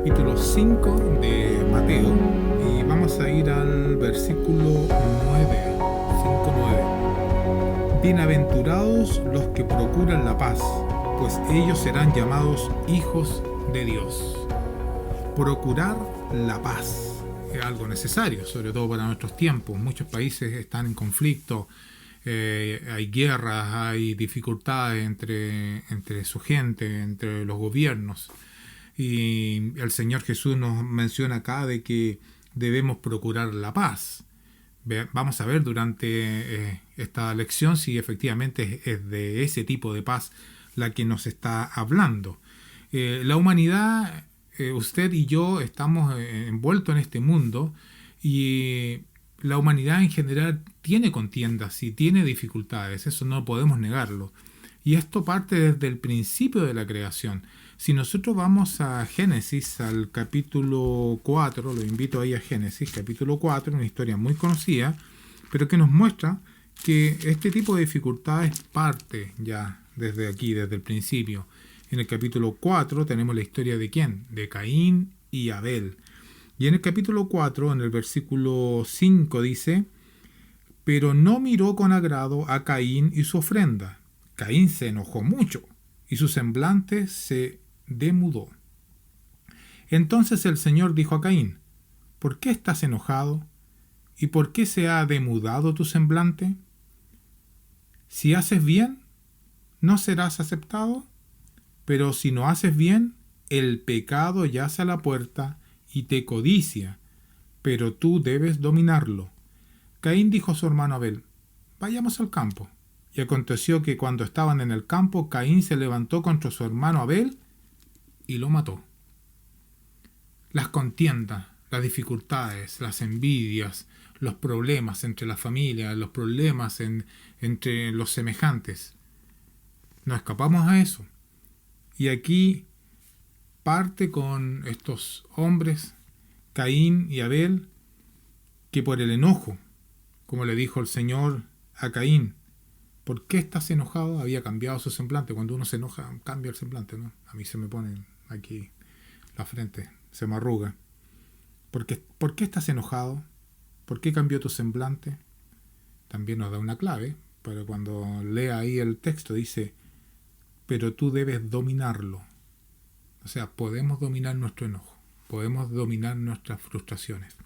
capítulo 5 de Mateo y vamos a ir al versículo 9, 5:9. Bienaventurados los que procuran la paz, pues ellos serán llamados hijos de Dios. Procurar la paz es algo necesario, sobre todo para nuestros tiempos. Muchos países están en conflicto, hay guerras, hay dificultades entre su gente, entre los gobiernos. Y el Señor Jesús nos menciona acá de que debemos procurar la paz. Vamos a ver durante esta lección si efectivamente es de ese tipo de paz la que nos está hablando. La humanidad, usted y yo estamos envueltos en este mundo y la humanidad en general tiene contiendas y tiene dificultades, eso no podemos negarlo. Y esto parte desde el principio de la creación. Si nosotros vamos a Génesis, al capítulo 4, lo invito ahí a Génesis, capítulo 4, una historia muy conocida, pero que nos muestra que este tipo de dificultades parte ya desde aquí, desde el principio. En el capítulo 4 tenemos la historia de ¿quién? De Caín y Abel. Y en el capítulo 4, en el versículo 5 dice: pero no miró con agrado a Caín y su ofrenda. Caín se enojó mucho y su semblante se demudó. Entonces el Señor dijo a Caín: ¿por qué estás enojado? ¿Y por qué se ha demudado tu semblante? Si haces bien, ¿no serás aceptado? Pero si no haces bien, el pecado yace a la puerta y te codicia, pero tú debes dominarlo. Caín dijo a su hermano Abel: vayamos al campo. Y aconteció que cuando estaban en el campo, Caín se levantó contra su hermano Abel y lo mató. Las contiendas, las dificultades, las envidias, los problemas entre la familia, los problemas entre los semejantes. No escapamos a eso. Y aquí parte con estos hombres, Caín y Abel, que por el enojo, como le dijo el Señor a Caín: ¿por qué estás enojado? Había cambiado su semblante. Cuando uno se enoja, cambia el semblante, ¿no? A mí se me pone aquí la frente, se me arruga. ¿Por qué estás enojado? ¿Por qué cambió tu semblante? También nos da una clave, pero cuando lea ahí el texto dice: pero tú debes dominarlo. O sea, podemos dominar nuestro enojo, podemos dominar nuestras frustraciones.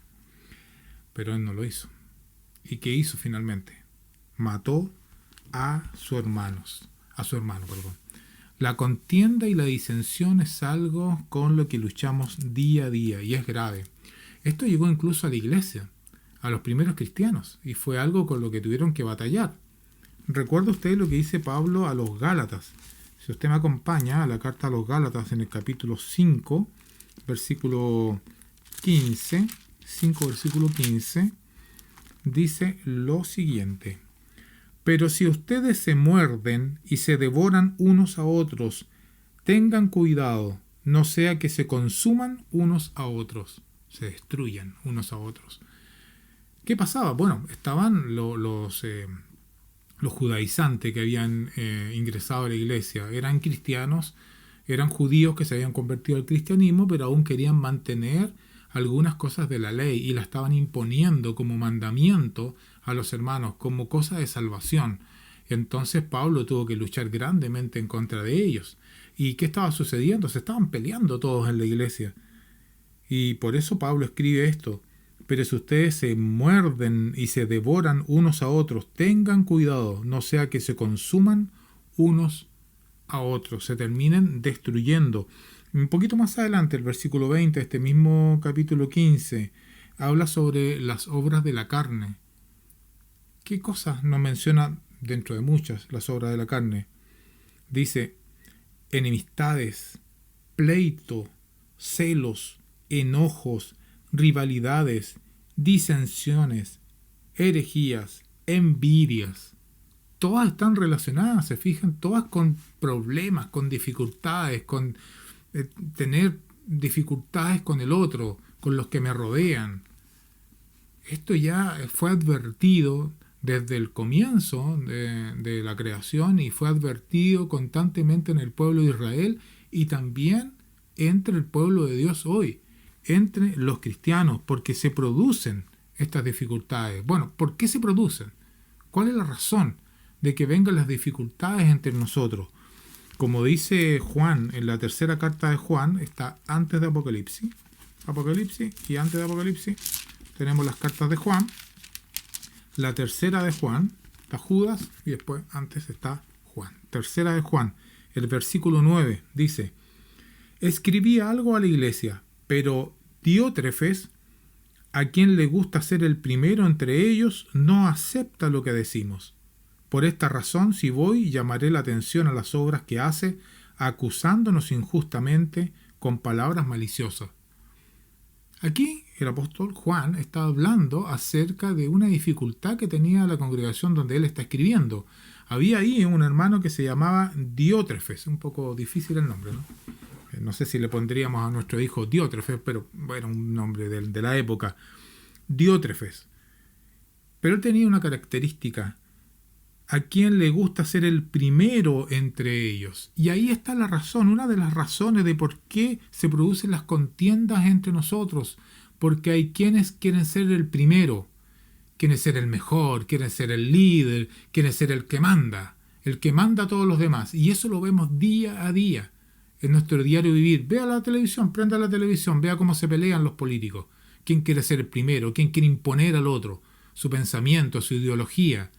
Pero él no lo hizo. ¿Y qué hizo finalmente? Mató a su hermano. La contienda y la disensión es algo con lo que luchamos día a día y es grave. Esto llegó incluso a la iglesia, a los primeros cristianos, y fue algo con lo que tuvieron que batallar. Recuerda usted lo que dice Pablo a los Gálatas. Si usted me acompaña a la carta a los Gálatas en el capítulo 5, versículo 15, 5 versículo 15, dice lo siguiente: pero si ustedes se muerden y se devoran unos a otros, tengan cuidado, no sea que se consuman unos a otros, se destruyan unos a otros. ¿Qué pasaba? Bueno, estaban los judaizantes que habían ingresado a la iglesia. Eran cristianos, eran judíos que se habían convertido al cristianismo, pero aún querían mantener algunas cosas de la ley y la estaban imponiendo como mandamiento a los hermanos, como cosa de salvación. Entonces Pablo tuvo que luchar grandemente en contra de ellos. ¿Y qué estaba sucediendo? Se estaban peleando todos en la iglesia. Y por eso Pablo escribe esto: pero si ustedes se muerden y se devoran unos a otros, tengan cuidado, no sea que se consuman unos a otros, se terminen destruyendo. Un poquito más adelante, el versículo 20, este mismo capítulo 15, habla sobre las obras de la carne. ¿Qué cosas nos menciona dentro de muchas las obras de la carne? Dice: enemistades, pleito, celos, enojos, rivalidades, disensiones, herejías, envidias. Todas están relacionadas, se fijan, todas con problemas, con dificultades, con tener dificultades con el otro, con los que me rodean. Esto ya fue advertido desde el comienzo de la creación y fue advertido constantemente en el pueblo de Israel y también entre el pueblo de Dios hoy, entre los cristianos, porque se producen estas dificultades. Bueno, ¿por qué se producen? ¿Cuál es la razón de que vengan las dificultades entre nosotros? Como dice Juan en la tercera carta de Juan, está antes de Apocalipsis. Apocalipsis y antes de Apocalipsis tenemos las cartas de Juan. La tercera de Juan está Judas y después antes está Juan. Tercera de Juan, el versículo 9 dice: escribí algo a la iglesia, pero Diótrefes, a quien le gusta ser el primero entre ellos, no acepta lo que decimos. Por esta razón, si voy, llamaré la atención a las obras que hace, acusándonos injustamente con palabras maliciosas. Aquí el apóstol Juan está hablando acerca de una dificultad que tenía la congregación donde él está escribiendo. Había ahí un hermano que se llamaba Diótrefes, un poco difícil el nombre, ¿no? No sé si le pondríamos a nuestro hijo Diótrefes, pero bueno, un nombre de la época. Diótrefes. Pero él tenía una característica: a quien le gusta ser el primero entre ellos. Y ahí está la razón, una de las razones de por qué se producen las contiendas entre nosotros. Porque hay quienes quieren ser el primero, quieren ser el mejor, quieren ser el líder, quieren ser el que manda a todos los demás. Y eso lo vemos día a día en nuestro diario vivir. Vea la televisión, prenda la televisión, vea cómo se pelean los políticos. ¿Quién quiere ser el primero? ¿Quién quiere imponer al otro su pensamiento, su ideología?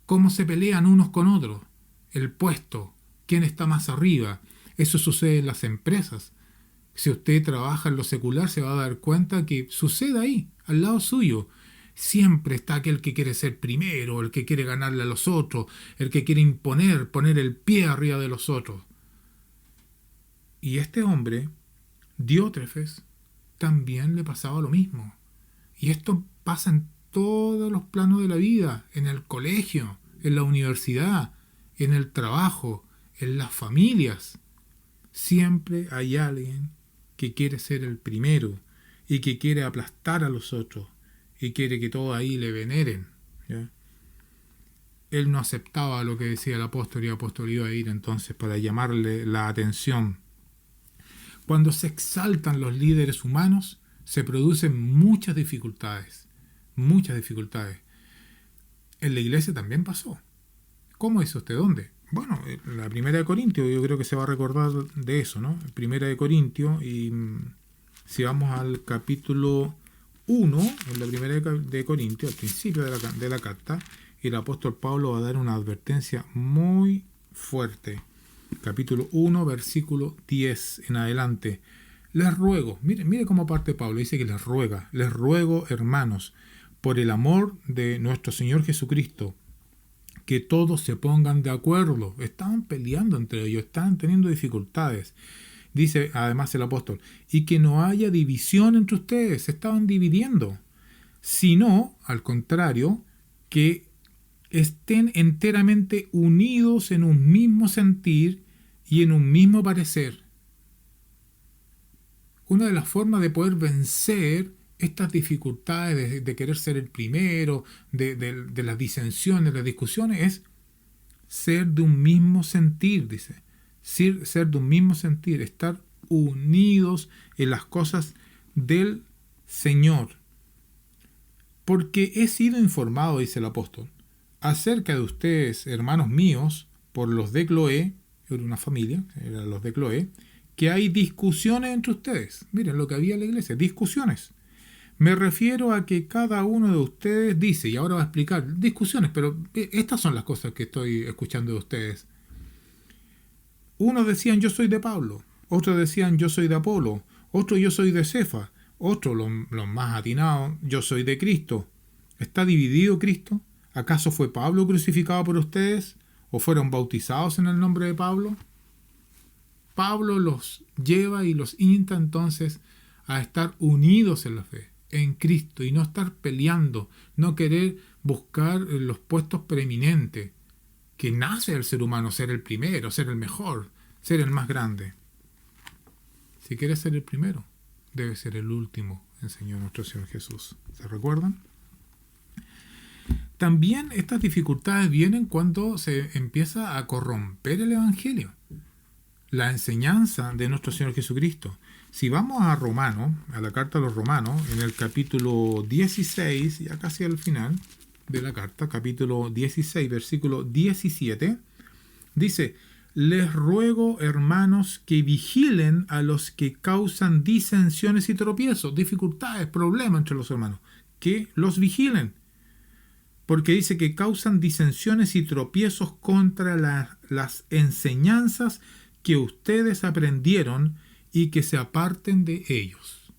¿Cómo se pelean unos con otros? El puesto, quién está más arriba. Eso sucede en las empresas. Si usted trabaja en lo secular, se va a dar cuenta que sucede ahí, al lado suyo. Siempre está aquel que quiere ser primero, el que quiere ganarle a los otros, el que quiere imponer, poner el pie arriba de los otros. Y este hombre, Diótrefes, también le pasaba lo mismo. Y esto pasa en todos los planos de la vida, en el colegio, en la universidad, en el trabajo, en las familias. Siempre hay alguien que quiere ser el primero y que quiere aplastar a los otros y quiere que todos ahí le veneren, ¿ya? Él no aceptaba lo que decía el apóstol y el apóstol iba a ir entonces para llamarle la atención. Cuando se exaltan los líderes humanos, se producen muchas dificultades. Muchas dificultades. En la iglesia también pasó. ¿Cómo hizo usted? ¿Dónde? Bueno, la Primera de Corintios, yo creo que se va a recordar de eso, ¿no? Primera de Corintios, y si vamos al capítulo 1, en la Primera de Corintios, al principio de la carta, el apóstol Pablo va a dar una advertencia muy fuerte. Capítulo 1, versículo 10 en adelante. Les ruego, mire cómo parte Pablo, dice que les ruego, hermanos, por el amor de nuestro Señor Jesucristo, que todos se pongan de acuerdo. Estaban peleando entre ellos, estaban teniendo dificultades. Dice además el apóstol, y que no haya división entre ustedes, se estaban dividiendo, sino, al contrario, que estén enteramente unidos en un mismo sentir y en un mismo parecer. Una de las formas de poder vencer estas dificultades de querer ser el primero, de las disensiones, de las discusiones, es ser de un mismo sentir, dice. Ser de un mismo sentir, estar unidos en las cosas del Señor. Porque he sido informado, dice el apóstol, acerca de ustedes, hermanos míos, por los de Cloé, era una familia, eran los de Cloé, que hay discusiones entre ustedes. Miren lo que había en la iglesia, discusiones. Me refiero a que cada uno de ustedes dice, y ahora va a explicar, discusiones, pero estas son las cosas que estoy escuchando de ustedes. Unos decían yo soy de Pablo, otros decían yo soy de Apolo, otros yo soy de Cefa, otros, los más atinados, yo soy de Cristo. ¿Está dividido Cristo? ¿Acaso fue Pablo crucificado por ustedes? ¿O fueron bautizados en el nombre de Pablo? Pablo los lleva y los insta entonces a estar unidos en la fe, en Cristo, y no estar peleando, no querer buscar los puestos preeminentes que nace el ser humano, ser el primero, ser el mejor, ser el más grande. Si quieres ser el primero, debe ser el último, enseñó nuestro Señor Jesús. ¿Se recuerdan? También estas dificultades vienen cuando se empieza a corromper el Evangelio. la enseñanza de nuestro Señor Jesucristo. Si vamos a Romanos, a la carta a los Romanos, en el capítulo 16, ya casi al final de la carta, capítulo 16, versículo 17, dice: les ruego, hermanos, que vigilen a los que causan disensiones y tropiezos, dificultades, problemas entre los hermanos, que los vigilen. Porque dice que causan disensiones y tropiezos contra las enseñanzas que ustedes aprendieron y que se aparten de ellos.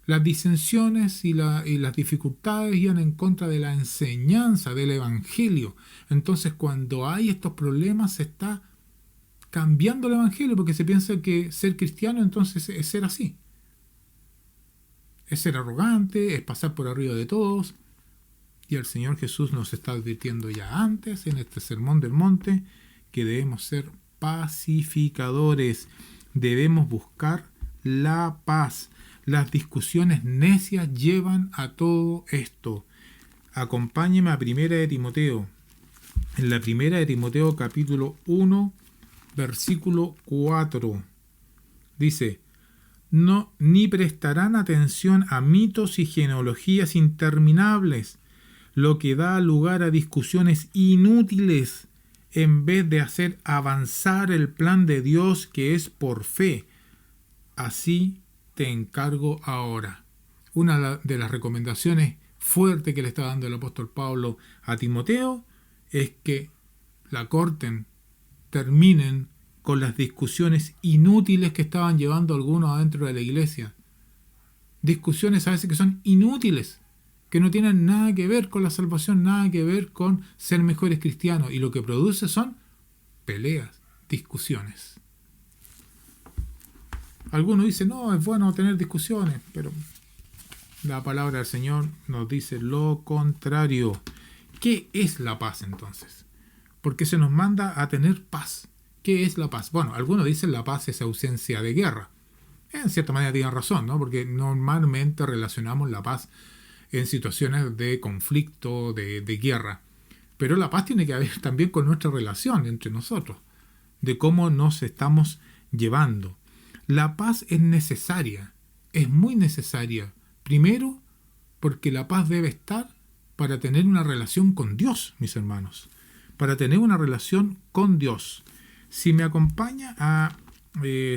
Las disensiones y las dificultades iban en contra de la enseñanza del Evangelio. Entonces, cuando hay estos problemas, se está cambiando el Evangelio, porque se piensa que ser cristiano entonces es ser así. Es ser arrogante, es pasar por arriba de todos. Y el Señor Jesús nos está advirtiendo ya antes, en este Sermón del Monte, que debemos ser pacificadores. Debemos buscar la paz. Las discusiones necias llevan a todo esto. Acompáñeme a Primera de Timoteo. En la Primera de Timoteo capítulo 1, versículo 4. Dice: no, ni prestarán atención a mitos y genealogías interminables, lo que da lugar a discusiones inútiles, en vez de hacer avanzar el plan de Dios que es por fe. Así te encargo ahora. Una de las recomendaciones fuertes que le está dando el apóstol Pablo a Timoteo es que la corten, terminen con las discusiones inútiles que estaban llevando algunos adentro de la iglesia. Discusiones a veces que son inútiles, que no tienen nada que ver con la salvación, nada que ver con ser mejores cristianos, y lo que produce son peleas, discusiones. Algunos dicen, no, es bueno tener discusiones, pero la palabra del Señor nos dice lo contrario. ¿Qué es la paz entonces? Porque se nos manda a tener paz. ¿Qué es la paz? Bueno, algunos dicen la paz es ausencia de guerra. En cierta manera tienen razón, ¿no? Porque normalmente relacionamos la paz en situaciones de conflicto, de guerra. Pero la paz tiene que ver también con nuestra relación entre nosotros, de cómo nos estamos llevando. La paz es necesaria, es muy necesaria. Primero, porque la paz debe estar para tener una relación con Dios, mis hermanos. Para tener una relación con Dios. Si me acompaña a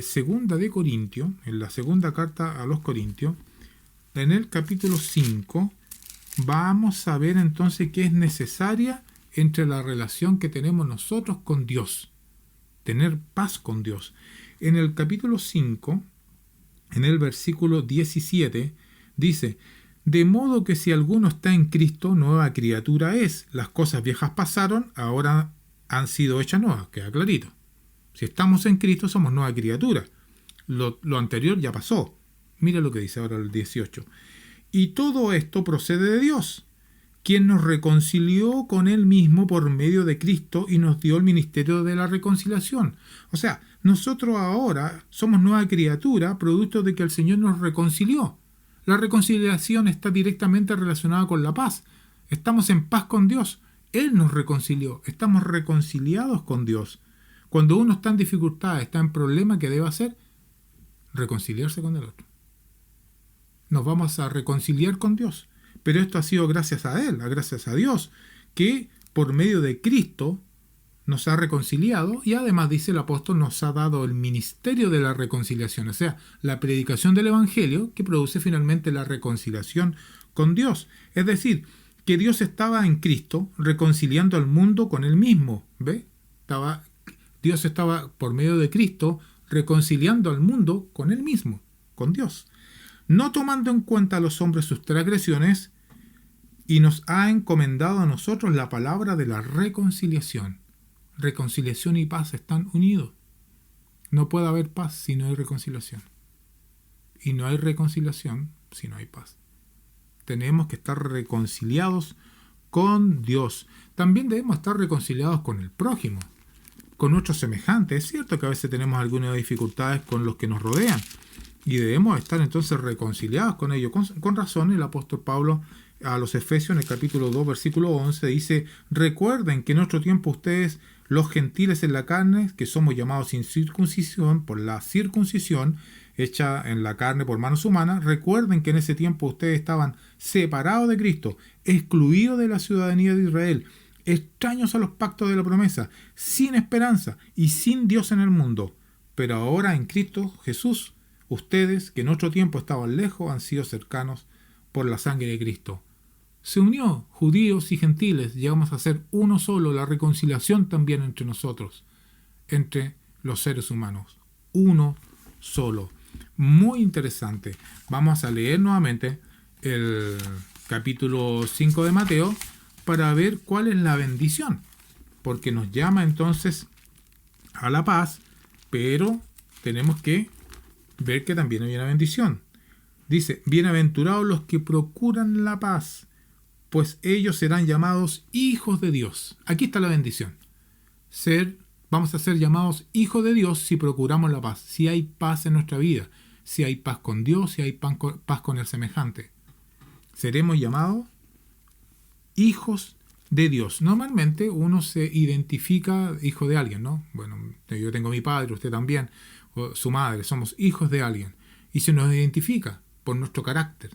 Segunda de Corintios, en la segunda carta a los Corintios, en el capítulo 5, vamos a ver entonces qué es necesaria entre la relación que tenemos nosotros con Dios. Tener paz con Dios. En el capítulo 5, en el versículo 17, dice: de modo que si alguno está en Cristo, nueva criatura es. Las cosas viejas pasaron, ahora han sido hechas nuevas. Queda clarito. Si estamos en Cristo, somos nueva criatura. Lo anterior ya pasó. Mira lo que dice ahora el 18. Y todo esto procede de Dios, quien nos reconcilió con Él mismo por medio de Cristo y nos dio el ministerio de la reconciliación. O sea, nosotros ahora somos nueva criatura, producto de que el Señor nos reconcilió. La reconciliación está directamente relacionada con la paz. Estamos en paz con Dios. Él nos reconcilió. Estamos reconciliados con Dios. Cuando uno está en dificultad, está en problema, ¿qué debe hacer? Reconciliarse con el otro. Nos vamos a reconciliar con Dios. Pero esto ha sido gracias a Él, gracias a Dios, que por medio de Cristo nos ha reconciliado, y además, dice el apóstol, nos ha dado el ministerio de la reconciliación, o sea, la predicación del Evangelio que produce finalmente la reconciliación con Dios. Es decir, que Dios estaba en Cristo reconciliando al mundo con Él mismo. ¿Ve? Dios estaba por medio de Cristo reconciliando al mundo con Él mismo, con Dios, no tomando en cuenta a los hombres sus transgresiones, y nos ha encomendado a nosotros la palabra de la reconciliación. Reconciliación y paz están unidos. No puede haber paz si no hay reconciliación. Y no hay reconciliación si no hay paz. Tenemos que estar reconciliados con Dios. También debemos estar reconciliados con el prójimo, con nuestros semejantes. Es cierto que a veces tenemos algunas dificultades con los que nos rodean, y debemos estar entonces reconciliados con ellos. Con razón, el apóstol Pablo a los Efesios, en el capítulo 2, versículo 11, dice: recuerden que en otro tiempo ustedes los gentiles en la carne, que somos llamados sin circuncisión por la circuncisión hecha en la carne por manos humanas. Recuerden que en ese tiempo ustedes estaban separados de Cristo, excluidos de la ciudadanía de Israel, extraños a los pactos de la promesa, sin esperanza y sin Dios en el mundo. Pero ahora en Cristo Jesús, ustedes, que en otro tiempo estaban lejos, han sido cercanos por la sangre de Cristo. Se unió judíos y gentiles, llegamos a ser uno solo, la reconciliación también entre nosotros, entre los seres humanos, uno solo. Muy interesante. Vamos a leer nuevamente el capítulo 5 de Mateo para ver cuál es la bendición, porque nos llama entonces a la paz, pero tenemos que ver que también hay una bendición. Dice, bienaventurados los que procuran la paz, pues ellos serán llamados hijos de Dios. Aquí está la bendición. Vamos a ser llamados hijos de Dios si procuramos la paz, si hay paz en nuestra vida, si hay paz con Dios, si hay paz con el semejante. Seremos llamados hijos de Dios. Normalmente uno se identifica hijo de alguien, ¿no? Bueno, yo tengo mi padre, usted también, o su madre, somos hijos de alguien. Y se nos identifica por nuestro carácter,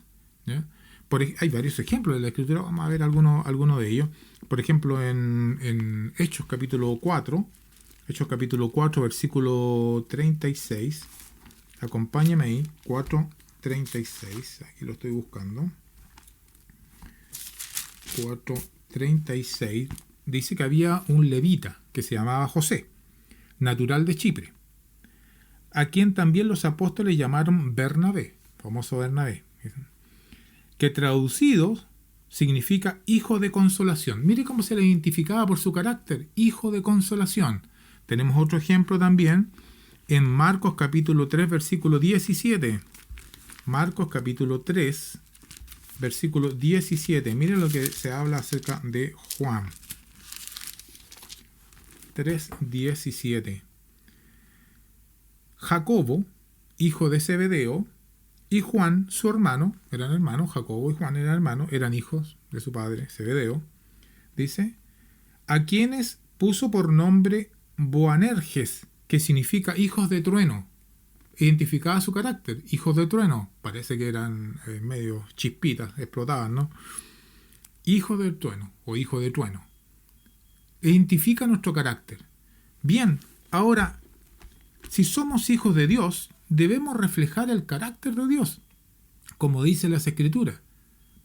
¿ya? Hay varios ejemplos de la Escritura, vamos a ver alguno de ellos. Por ejemplo, en Hechos capítulo 4, versículo 36. Acompáñame ahí, 4:36, aquí lo estoy buscando. 4:36 dice que había un levita que se llamaba José, natural de Chipre, a quien también los apóstoles llamaron Bernabé, famoso Bernabé, que traducido significa hijo de consolación. Mire cómo se le identificaba por su carácter, hijo de consolación. Tenemos otro ejemplo también en Marcos capítulo 3, versículo 17. Marcos capítulo 3, versículo 17. Miren lo que se habla acerca de Juan. 3:17. Jacobo, hijo de Zebedeo, y Juan, su hermano, eran hermanos, Jacobo y Juan eran hermanos, eran hijos de su padre, Zebedeo. Dice, a quienes puso por nombre Boanerges, que significa hijos de trueno. Identificaba su carácter, hijos de trueno. Parece que eran medio chispitas, explotaban, ¿no? Hijo del trueno o hijo de trueno. Identifica nuestro carácter. Bien, ahora, si somos hijos de Dios, debemos reflejar el carácter de Dios, como dice las Escrituras.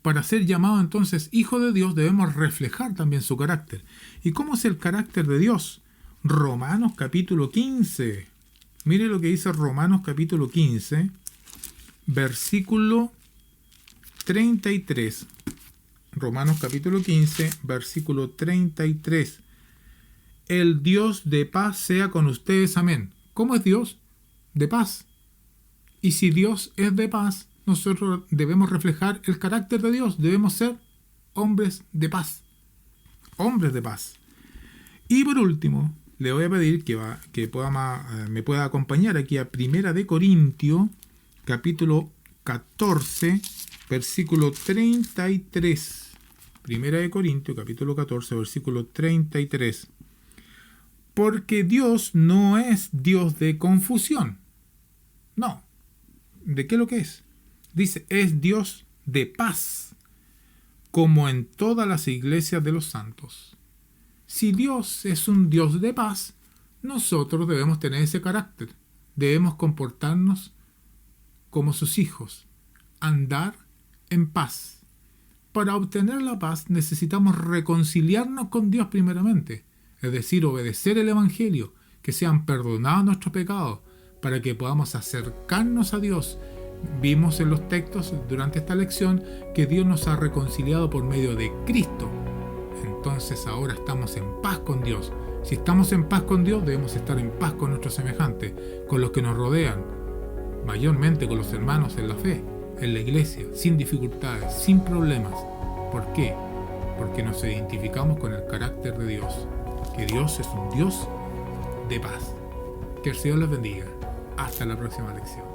Para ser llamado entonces hijo de Dios, debemos reflejar también su carácter. ¿Y cómo es el carácter de Dios? Romanos capítulo 15. Mire lo que dice Romanos capítulo 15, versículo 33. Romanos capítulo 15, versículo 33. El Dios de paz sea con ustedes. Amén. ¿Cómo es Dios? De paz. Y si Dios es de paz, nosotros debemos reflejar el carácter de Dios. Debemos ser hombres de paz. Hombres de paz. Y por último, le voy a pedir que me pueda acompañar aquí a 1 de Corintios, capítulo 14, versículo 33. 1 de Corintios, capítulo 14, versículo 33. Porque Dios no es Dios de confusión. No. ¿De qué es lo que es? Dice, es Dios de paz, como en todas las iglesias de los santos. Si Dios es un Dios de paz, nosotros debemos tener ese carácter. Debemos comportarnos como sus hijos, andar en paz. Para obtener la paz necesitamos reconciliarnos con Dios primeramente, es decir, obedecer el Evangelio, que sean perdonados nuestros pecados, para que podamos acercarnos a Dios. Vimos en los textos durante esta lección que Dios nos ha reconciliado por medio de Cristo. Entonces ahora estamos en paz con Dios. Si estamos en paz con Dios, debemos estar en paz con nuestros semejantes, con los que nos rodean, mayormente con los hermanos en la fe, en la iglesia, sin dificultades, sin problemas. ¿Por qué? Porque nos identificamos con el carácter de Dios, que Dios es un Dios de paz. Que el Señor los bendiga. Hasta la próxima lección.